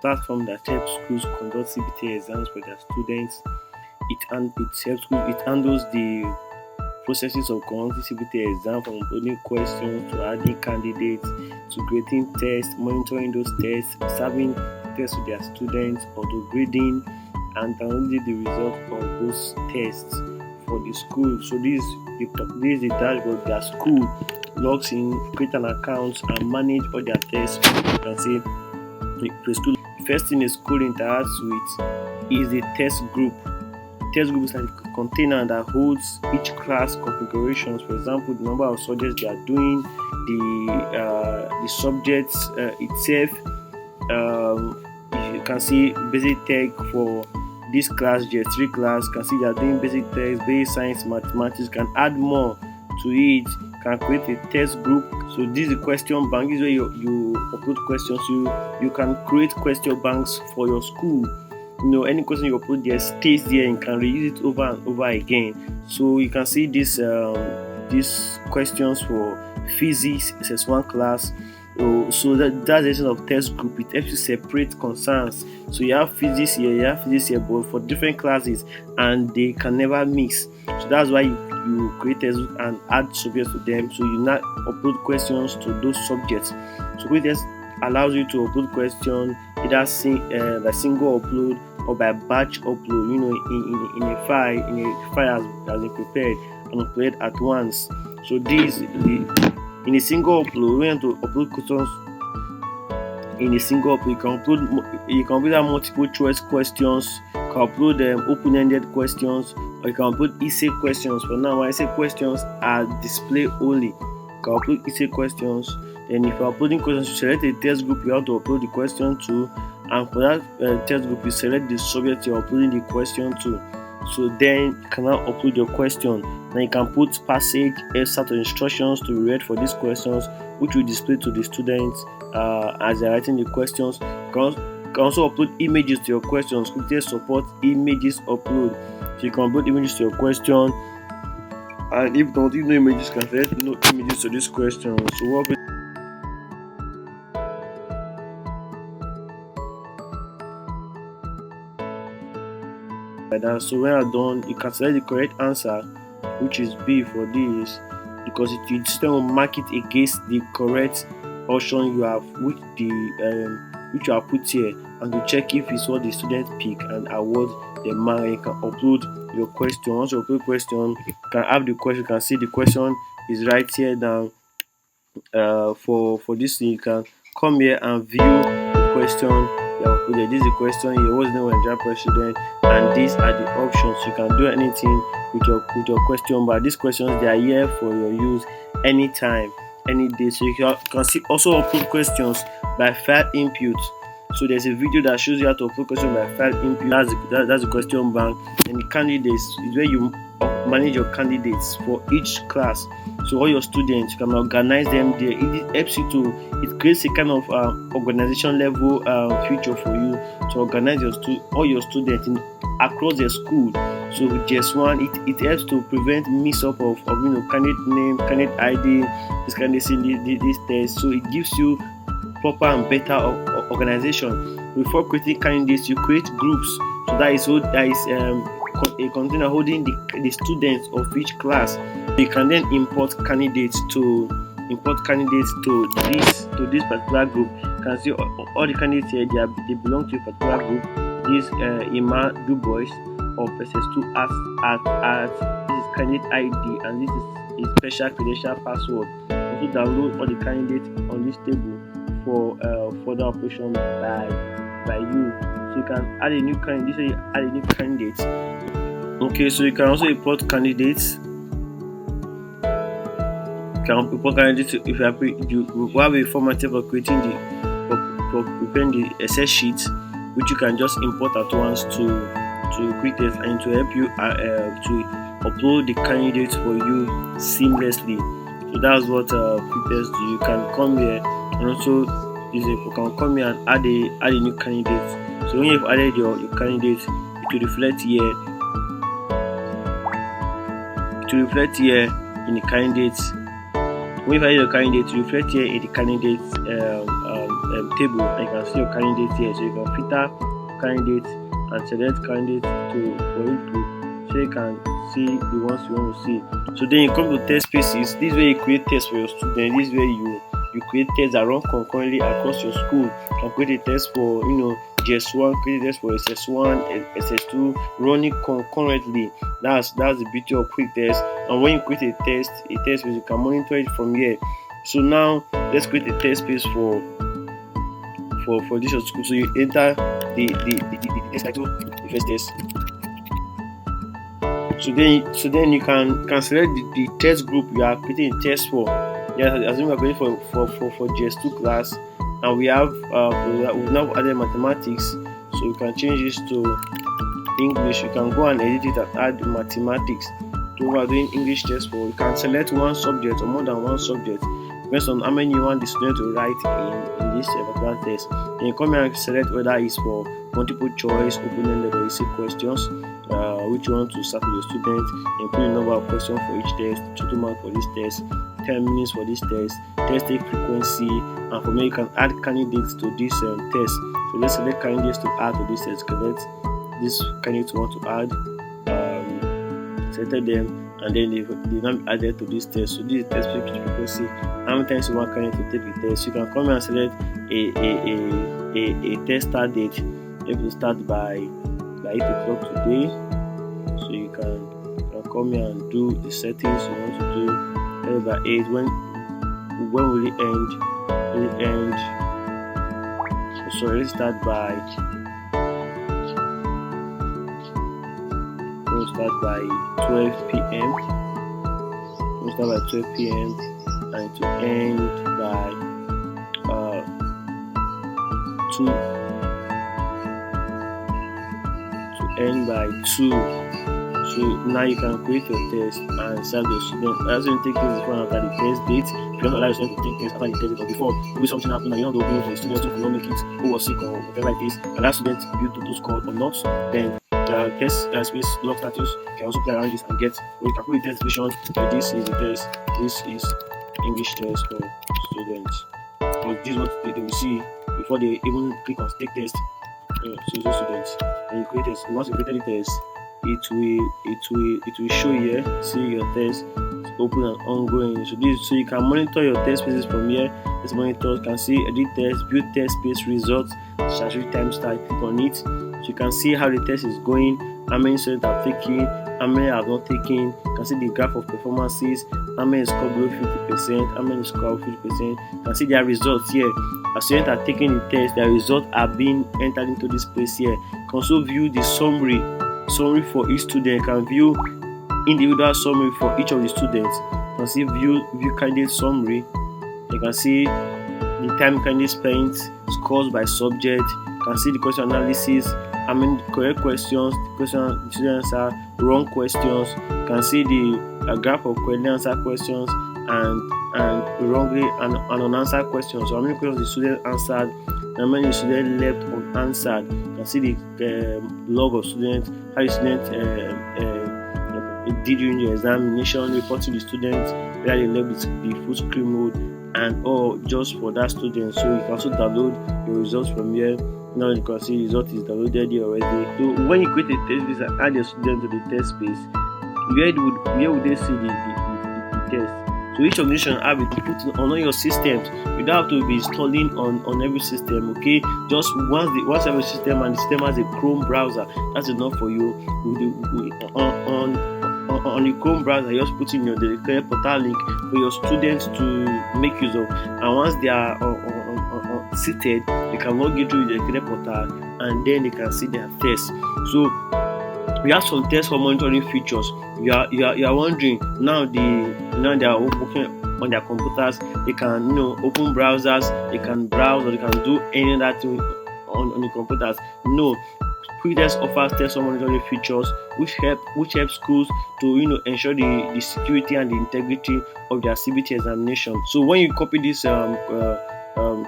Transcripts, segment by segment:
platform that helps schools conduct CBT exams for their students. It handles the processes of conducting CBT exam, from uploading questions to adding candidates to grading tests, monitoring those tests, serving tests to their students, auto-grading, and downloading the result of those tests for the school. So this is the dashboard their school logs in, create an account, and manage all their tests. You can see the school. First thing a school interacts with is the test group. Test group is like a container that holds each class configurations. For example, the number of subjects they are doing, the subjects itself. You can see basic tech for this class, GS3 class. You can see they are doing basic text, basic science, mathematics. You can add more to it. You can create a test group. So this is the question bank. This is where you upload questions. You can create question banks for your school. Any question you upload there stays there and can reuse it over and over again. So you can see these questions for physics SS1 class. So that's the essence of test group. It helps you separate concerns. So you have physics here, but for different classes, and they can never mix. So that's why you create test and add subjects to them. So you now upload questions to those subjects. So Quicktest allows you to upload questions either by single upload or by batch upload. In a file has been prepared and uploaded at once. So in a single upload, when you upload questions in a single upload, you can upload multiple choice questions, you can upload open-ended questions, or you can upload essay questions. For now, essay questions are display only. You can upload essay questions. Then if you're uploading questions, you select a test group you have to upload the question to, and for that test group you select the subject you're uploading the question to. So then you can now upload your question. Then you can put passage, a set of instructions to be read for these questions, which will display to the students as they're writing the questions. You can also upload images to your questions. Quicktest support images upload. So you can upload images to your question. And if not, no images, can select no images to this question. So what like that. So when you're done, you can select the correct answer, which is B for this, because the system will mark it against the correct option you have, which you have put here, and to check if it's what the student pick and award the mark. You can upload your question. Once you upload question, you can have the question. You can see the question is right here down. For this thing, you can come here and view the question. This is the question here. What's the name of the Nigerian president? And these are the options. You can do anything with your question, but these questions, they are here for your use anytime, any day. So you can see also upload questions by file input. So there's a video that shows you how to upload questions by file input. That's the question bank. And the candidates is where you manage your candidates for each class. So all your students, you can organize them there. It helps you it creates a kind of organization level feature for you to organize all your students across the school. So with GS1, it helps to prevent mix up of candidate name, candidate ID, this candidate this test. So it gives you proper and better organization. Before creating candidates, you create groups. So that is a container holding the students of each class. You can then import candidates to this particular group. You can see all the candidates here. They belong to a particular group. This Ima Dubois of SS2 as this is candidate ID, and this is a special credential password. Also download all the candidates on this table for further operation by you. So you can add a new candidate. This way you add a new candidate. Okay, so you can also import candidates. You can import candidates if you have a formatting for creating preparing the Excel sheet, which you can just import at once to Quicktest, and to help you to upload the candidates for you seamlessly. So that's what Quicktest do. You can come here and also you can come here and add a new candidate. So when you've added your candidate, it will reflect here. To reflect here in the candidates. When you add your candidate, to reflect here in the candidate table, and you can see your candidate here. So you can filter candidate and select candidate for it to, so you can see the ones you want to see. So then you come to test spaces. This is where you create tests for your student. This is where you create tests that run concurrently across your school. You can create a test for GS1, create a test for SS1, SS2, running concurrently. That's the beauty of Quicktest. And when you create a test space, you can monitor it from here. So now let's create a test space for this school. So you enter the test title, the first test. So then you can select the test group you are creating a test for. Yeah, assume we are going for GS2 class, and we have we've now added mathematics. So you can change this to English. You can go and edit it and add mathematics. So we are doing English test for. You can select one subject or more than one subject, based on how many you want the student to write in this particular test. Then you come here and select whether it's for multiple choice, open-ended, or essay questions, which you want to start with your student, and put a number of questions for each test, total mark for this test, 10 minutes for this test take frequency, and from here you can add candidates to this test. So let's select candidates to add to this test. Select this candidate you want to add, select them, and then they now be added to this test. So this is test frequency. How many times you want candidate to take the test? You can come and select a test start date. It will start by 8 o'clock today. So you can come here and do the settings you want to do. By 8. When will it end? Will it end? Sorry, let's start by. We'll start by 12 p.m. We'll start by 12 p.m. and to end by 2. To end by 2. So now you can create your test and serve the student. As you take this before and after the test date, if you don't allow your student to take test after the test date or before, maybe something happened and you don't know the student who could not make it, who was sick or whatever like this, and that student built to score or not, then the test space log status can also play around this and get you can put the test vision. This is the test, this is English test for students. So this is what they will see before they even click on take test. So students, and you create test. Once you create the test, it will show here. See your test open and ongoing. So you can monitor your test spaces from here. This monitor, you can see edit test, view test space results, statutory time start. Click on it. So you can see how the test is going, how many students have taken, how many have not taken. You can see the graph of performances, how many score below 50%, how many score above 50%. You can see their results here. As students are taking the test, their results are being entered into this place here. You can also view the summary for each student. You can view individual summary for each of the students. You can see view candidate summary. You can see the time candidate spent, scores by subject. You can see the question analysis, how many correct questions, the students are wrong questions. You can see the graph of correctly answered questions and wrongly and unanswered questions. So how many questions the student answered, how many students left unanswered. You can see the log of students, how the students did during the examination, reporting the students, whether they left the full screen mode and or just for that student. So you can also download your results from here. Now you can see the result is downloaded here already. So when you create a test space and add your student to the test space, where would they see the test? So each of these should have it put on all your systems. You don't have to be installing on every system, okay? Just once every system and the system has a Chrome browser, that's enough for you. On the Chrome browser, you just put in your dedicated portal link for your students to make use of. And once they are seated, they can log into the dedicated portal and then they can see their test. So we have some test for monitoring features. You are wondering now they are working on their computers. They can open browsers. They can browse or they can do any other thing on the computers. No, Quicktest offers test for monitoring features which help schools to ensure the security and the integrity of their CBT examination. So when you copy this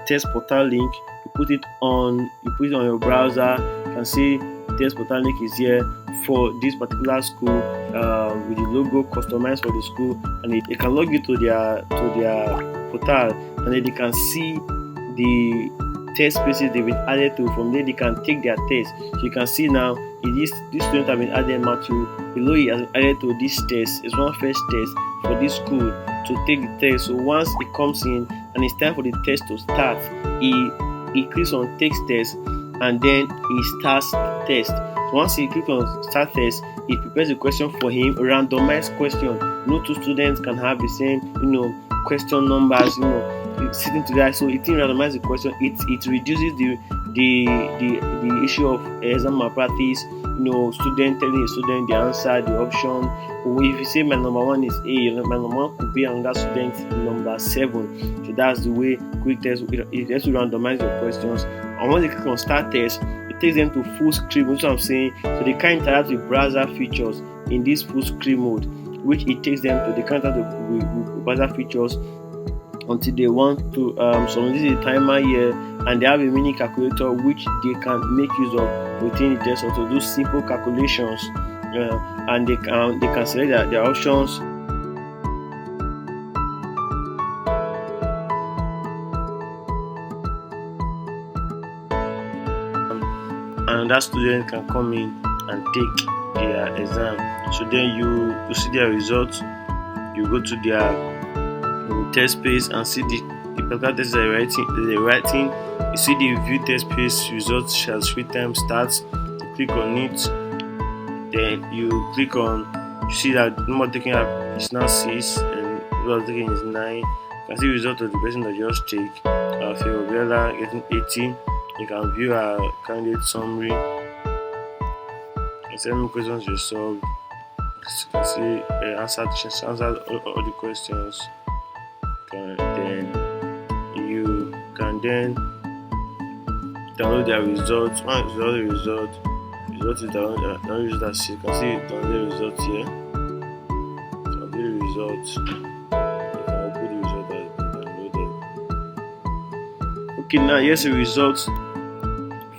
test portal link, you put it on your browser. You can see test portal link is here for this particular school with the logo customized for the school, and they can log you to their portal, and then they can see test spaces they've been added to. From there they can take their test. So you can see now this student have been added Matthew. Below he has been added to this test. It's one first test for this school to take the test. So once it comes in and it's time for the test to start, he clicks on take test and then he starts the test. So once he clicks on start test, he prepares a question for him, a randomized question. No two students can have the same, question numbers, sitting together. So it randomizes the question. It reduces the issue of exam malpractice. Student telling a student the answer, the option. If you say my number one is A, my number one could be another student number 7. So that's the way Quicktest it has to randomize your questions. And once they click on start test, it takes them to full screen, which I'm saying. So they can interact with browser features in this full screen mode, which it takes them to. They can interact with browser features until they want to. So this is a timer here, and they have a mini calculator which they can make use of within the desktop to do simple calculations, and they can select their options. And that student can come in and take their exam. So then you see their results. You go to their test page and see the particular test they're writing. You see the view test page results as free time starts. You click on it. Then you click on. You see that number taken is now 6 and number taken is 9. You can see the result of the person that just take. Fiorella getting 18. You can view our candidate summary and 7 questions you solved. You can see answered all the questions. Then you can then download their results. Once you download the result is download that you can see download the results here. Download the results. You can open the result that you downloaded. Okay, now here's the results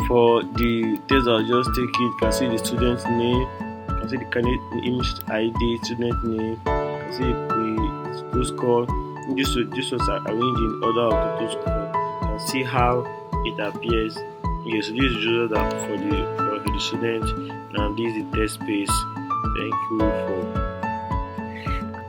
for the test that I just take it. You can see the student's name, you can see the candidate image ID, student name, you can see the total score. This was arranged in order of total score. You can see how it appears. Yes, so this is the result for the student. Now this is the test space. Thank you for.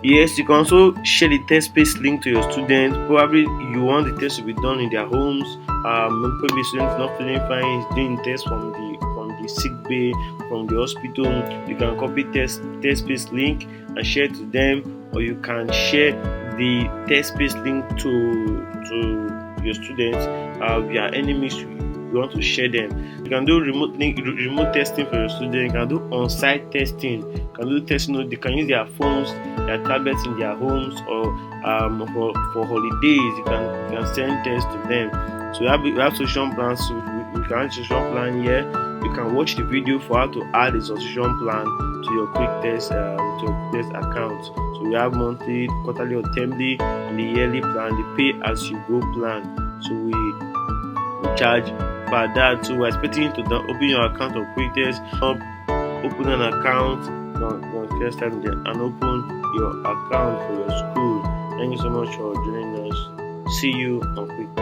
Yes, you can also share the test space link to your students. Probably you want the test to be done in their homes. Probably students not feeling fine, is doing test from the sick bay, from the hospital. You can copy test space link and share it to them, or you can share the test space link to your students. If you are enemies, you want to share them. You can do remote testing for your students. You can do on-site testing. You can do testing. They can use their phones, their tablets in their homes, or for holidays. You can send tests to them. So we have solution plans. So we can add solution plan here. You can watch the video for how to add a solution plan to your Quicktest account. So we have monthly, quarterly, or termly, and the yearly plan, the pay as you go plan. So we charge per that. So we're expecting you to open your account of Quicktest, open an account first time then, and open your account for your school. Thank you so much for joining us. See you on Quicktest.